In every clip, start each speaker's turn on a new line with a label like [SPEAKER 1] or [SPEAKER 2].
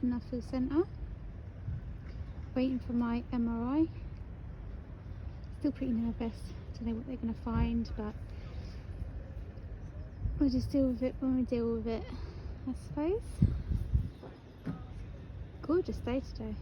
[SPEAKER 1] in Nuffield Centre, waiting for my MRI. Still pretty nervous, don't know what they're going to find, but we'll just deal with it when we deal with it, I suppose. Gorgeous day today.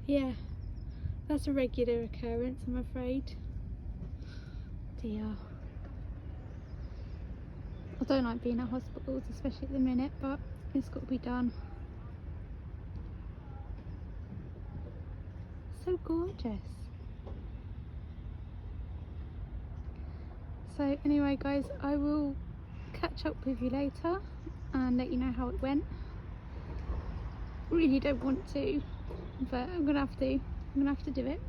[SPEAKER 1] Yeah, that's a regular occurrence, I'm afraid. Dear. I don't like being at hospitals, especially at the minute, but it's got to be done. So gorgeous. So anyway guys, I will catch up with you later and let you know how it went. Really don't want to, but I'm gonna have to do it.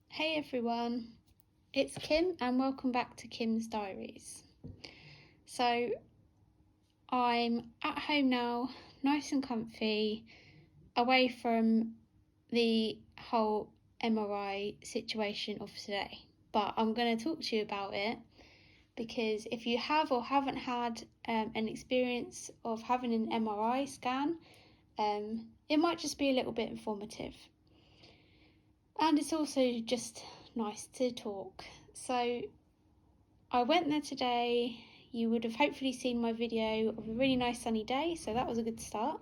[SPEAKER 1] Hey everyone, it's Kim and welcome back to Kim's Diaries. So I'm at home now, nice and comfy, away from the whole MRI situation of today. But I'm going to talk to you about it because if you have or haven't had an experience of having an MRI scan, it might just be a little bit informative. And it's also just nice to talk. So I went there today. You would have hopefully seen my video of a really nice sunny day, so that was a good start.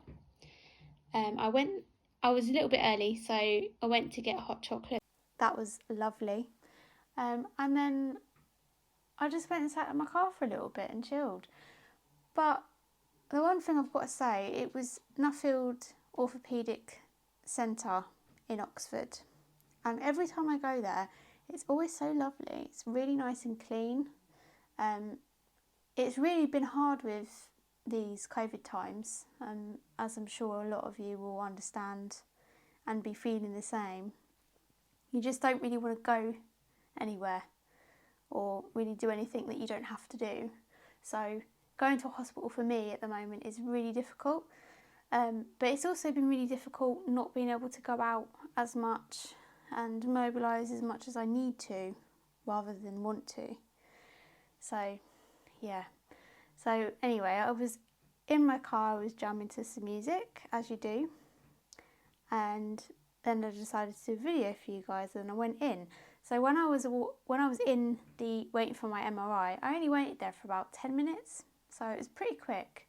[SPEAKER 1] I was a little bit early, so I went to get a hot chocolate. That was lovely. And then I just went and sat in my car for a little bit and chilled. But the one thing I've got to say, it was Nuffield Orthopaedic Centre in Oxford. And every time I go there, it's always so lovely. It's really nice and clean. It's really been hard with these COVID times, as I'm sure a lot of you will understand and be feeling the same. You just don't really want to go anywhere or really do anything that you don't have to do. So going to a hospital for me at the moment is really difficult, but it's also been really difficult not being able to go out as much and mobilise as much as I need to rather than want to. So yeah. So anyway, I was in my car, I was jamming to some music, as you do, and then I decided to do a video for you guys, and I went in. So when I was in the waiting for my MRI, I only waited there for about 10 minutes, so it was pretty quick.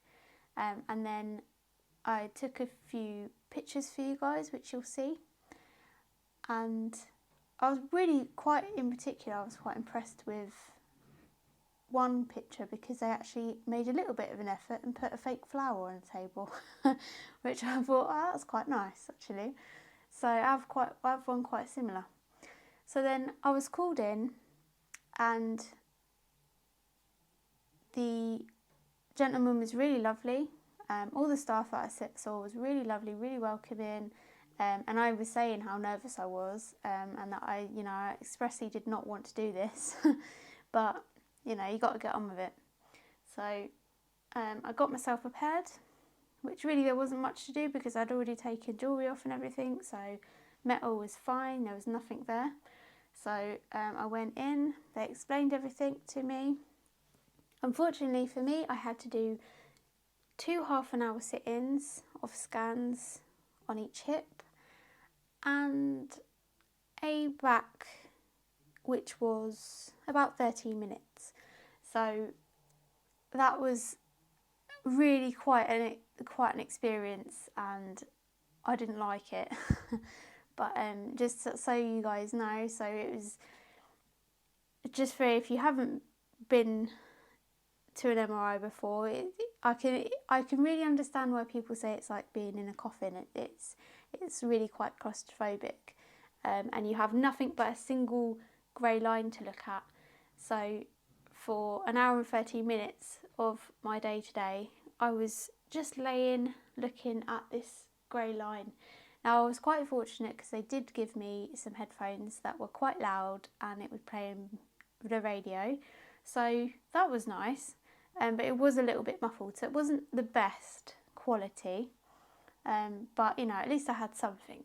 [SPEAKER 1] And then I took a few pictures for you guys, which you'll see. And I was really quite impressed with one picture because they actually made a little bit of an effort and put a fake flower on the table, which I thought, oh, that's quite nice actually. So I have one quite similar. So then I was called in, and the gentleman was really lovely. All the staff that I saw was really lovely, really welcoming. And I was saying how nervous I was, and that I expressly did not want to do this, but you got to get on with it. So I got myself prepared, which really there wasn't much to do because I'd already taken jewellery off and everything, so metal was fine, there was nothing there. So I went in, they explained everything to me. Unfortunately for me, I had to do 2 half-an-hour sit-ins of scans on each hip and a back, which was about 13 minutes. So that was really quite an experience, and I didn't like it. But just so you guys know, so it was just for if you haven't been to an MRI before, I can really understand why people say it's like being in a coffin. It's really quite claustrophobic, and you have nothing but a single grey line to look at. So for an hour and 13 minutes of my day today, I was just laying looking at this grey line. Now I was quite fortunate because they did give me some headphones that were quite loud and it was playing the radio, so that was nice, but it was a little bit muffled, so it wasn't the best quality. But you know, at least I had something.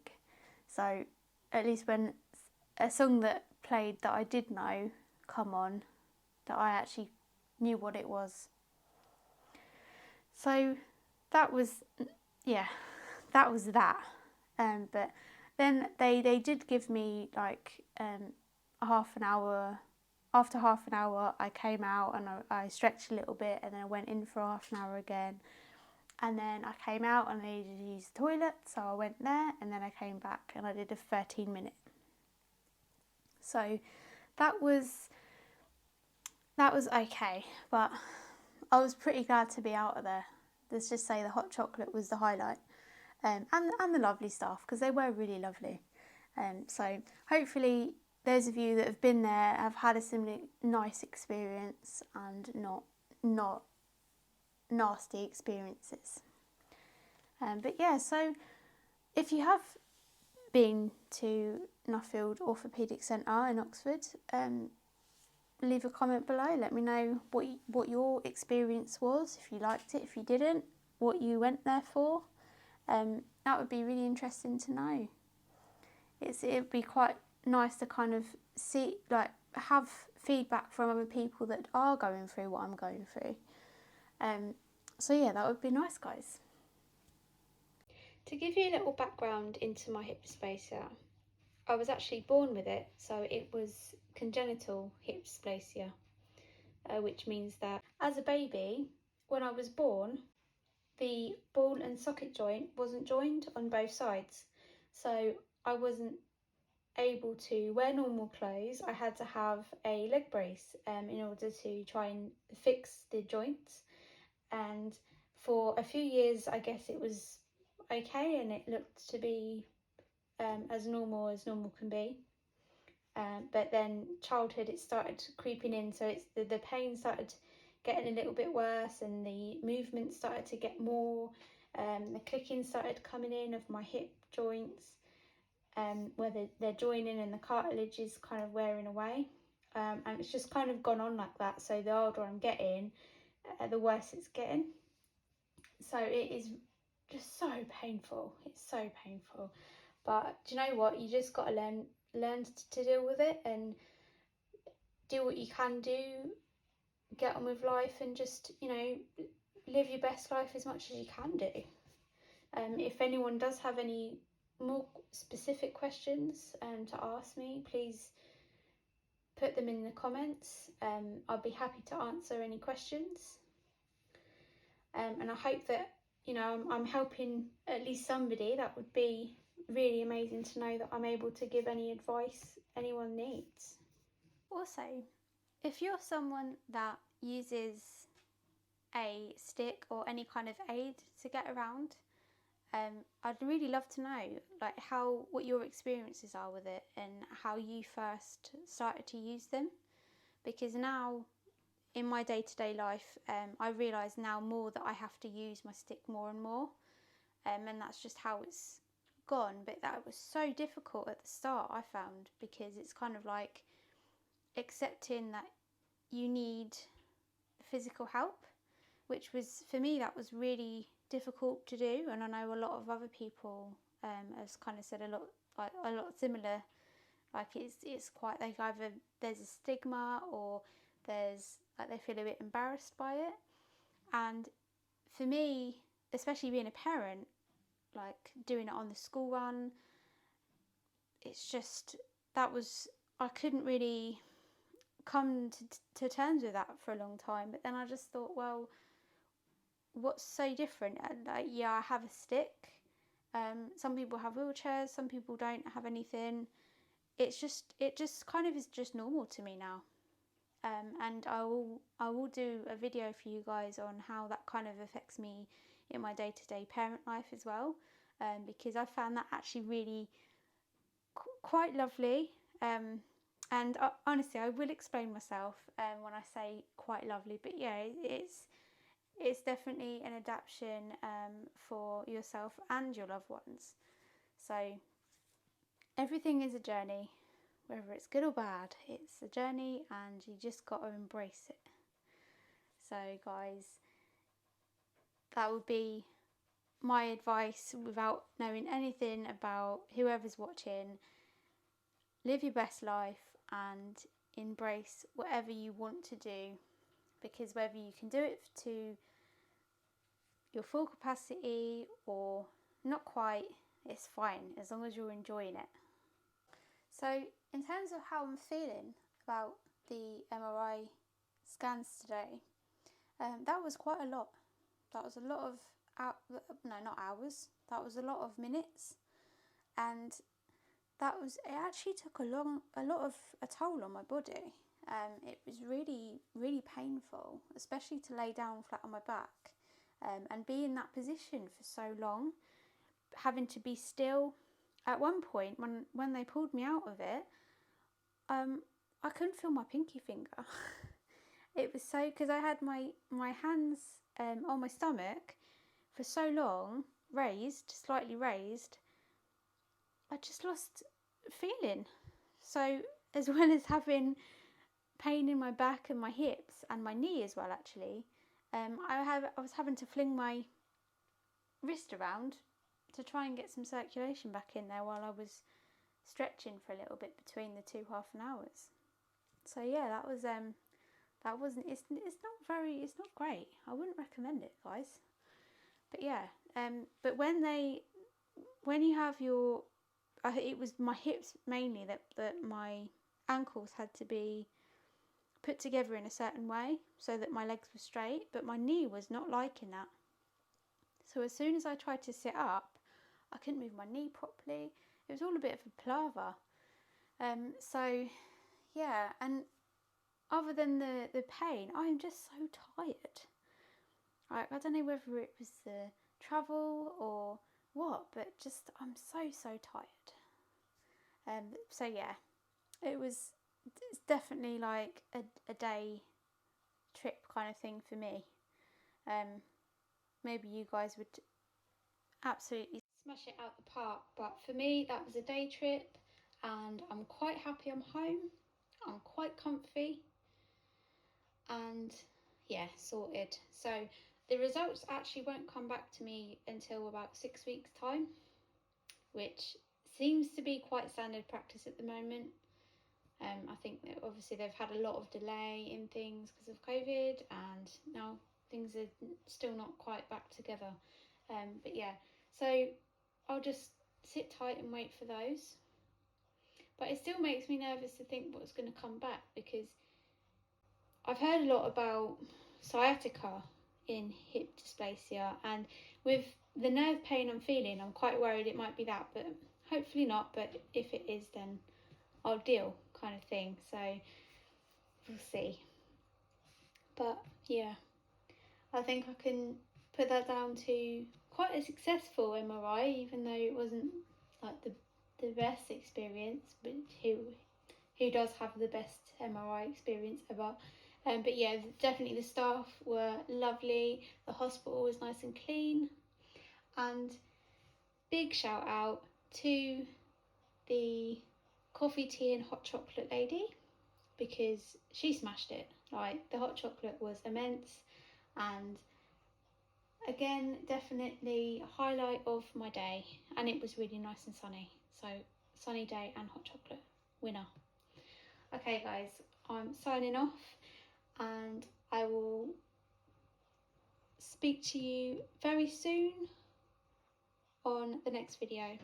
[SPEAKER 1] So at least when a song that played that I did know come on, that I actually knew what it was. So that was, yeah, that was that. But then they did give me like a half an hour. After half an hour, I came out and I stretched a little bit, and then I went in for half an hour again. And then I came out and I needed to use the toilet, so I went there, and then I came back and I did a 13-minute. So that was okay, but I was pretty glad to be out of there. Let's just say the hot chocolate was the highlight, and the lovely staff, because they were really lovely. So hopefully those of you that have been there have had a similar nice experience and not nasty experiences. But yeah, so if you have been to Nuffield Orthopaedic Centre in Oxford, leave a comment below. Let me know what your experience was, if you liked it, if you didn't, what you went there for. That would be really interesting to know. It'd be quite nice to kind of see, like, have feedback from other people that are going through what I'm going through. So yeah, that would be nice, guys. To give you a little background into my hip dysplasia, I was actually born with it, so it was congenital hip dysplasia, which means that as a baby, when I was born, the ball and socket joint wasn't joined on both sides, so I wasn't able to wear normal clothes. I had to have a leg brace in order to try and fix the joints, and for a few years I guess it was okay and it looked to be as normal can be. But then childhood, it started creeping in, so it's the pain started getting a little bit worse, and the movement started to get more. The clicking started coming in of my hip joints, where they're joining and the cartilage is kind of wearing away. And it's just kind of gone on like that. So the older I'm getting, the worse it's getting. So it is just so painful. It's so painful. But do you know what? You just got to learn to deal with it and do what you can do, get on with life, and just, you know, live your best life as much as you can do. If anyone does have any more specific questions to ask me, please put them in the comments. I'll be happy to answer any questions. And I hope that, you know, I'm helping at least somebody. That would be really amazing to know that I'm able to give any advice anyone needs. Also, if you're someone that uses a stick or any kind of aid to get around, I'd really love to know like what your experiences are with it and how you first started to use them, because now in my day-to-day life I realise now more that I have to use my stick more and more, and that's just how it's gone. But that was so difficult at the start, I found, because it's kind of like accepting that you need physical help, which was, for me, that was really difficult to do. And I know a lot of other people have kind of said a lot similar. Like it's quite like either there's a stigma or there's like they feel a bit embarrassed by it. And for me, especially being a parent, like doing it on the school run, it's just I couldn't really come to terms with that for a long time. But then I just thought, well, what's so different? Like, yeah, I have a stick. Some people have wheelchairs, some people don't have anything. It just kind of is just normal to me now. And I will do a video for you guys on how that kind of affects me in my day-to-day parent life as well, because I found that actually really quite lovely. And honestly, I will explain myself when I say quite lovely. But yeah, it's definitely an adaptation for yourself and your loved ones. So everything is a journey, whether it's good or bad. It's a journey and you just got to embrace it. So guys, that would be my advice, without knowing anything about whoever's watching, live your best life and embrace whatever you want to do, because whether you can do it to your full capacity or not quite, it's fine as long as you're enjoying it. So in terms of how I'm feeling about the MRI scans today, that was quite a lot. That was a lot of not hours. That was a lot of minutes, and it actually took a lot of a toll on my body. It was really, really painful, especially to lay down flat on my back, and be in that position for so long, having to be still. At one point, when they pulled me out of it, I couldn't feel my pinky finger. It was so, because I had my hands on my stomach for so long, slightly raised, I just lost feeling. So as well as having pain in my back and my hips and my knee as well, actually, I was having to fling my wrist around to try and get some circulation back in there while I was stretching for a little bit between the two half an hours. So yeah, that wasn't, it's not great. I wouldn't recommend it, guys. But yeah, but when you have your, it was my hips mainly that my ankles had to be put together in a certain way so that my legs were straight, but my knee was not liking that. So as soon as I tried to sit up, I couldn't move my knee properly. It was all a bit of a palaver. So yeah, and other than the pain, I'm just so tired. I don't know whether it was the travel or what, but just I'm so tired. So yeah, it's definitely like a day trip kind of thing for me. Maybe you guys would absolutely smash it out the park, but for me that was a day trip, and I'm quite happy I'm home. I'm quite comfy, and yeah, sorted. So the results actually won't come back to me until about 6 weeks time, which seems to be quite standard practice at the moment. I think that obviously they've had a lot of delay in things because of COVID, and now things are still not quite back together. But yeah, so I'll just sit tight and wait for those. But it still makes me nervous to think what's going to come back, because I've heard a lot about sciatica in hip dysplasia, and with the nerve pain I'm feeling, I'm quite worried it might be that, but hopefully not. But if it is, then I'll deal, kind of thing. So we'll see. But yeah, I think I can put that down to quite a successful MRI, even though it wasn't like the best experience. But who does have the best MRI experience ever? But yeah, definitely the staff were lovely. The hospital was nice and clean, and big shout out to the coffee, tea and hot chocolate lady, because she smashed it. Like, the hot chocolate was immense, and again, definitely a highlight of my day, and it was really nice and sunny. So sunny day and hot chocolate, winner. Okay guys, I'm signing off, and I will speak to you very soon on the next video.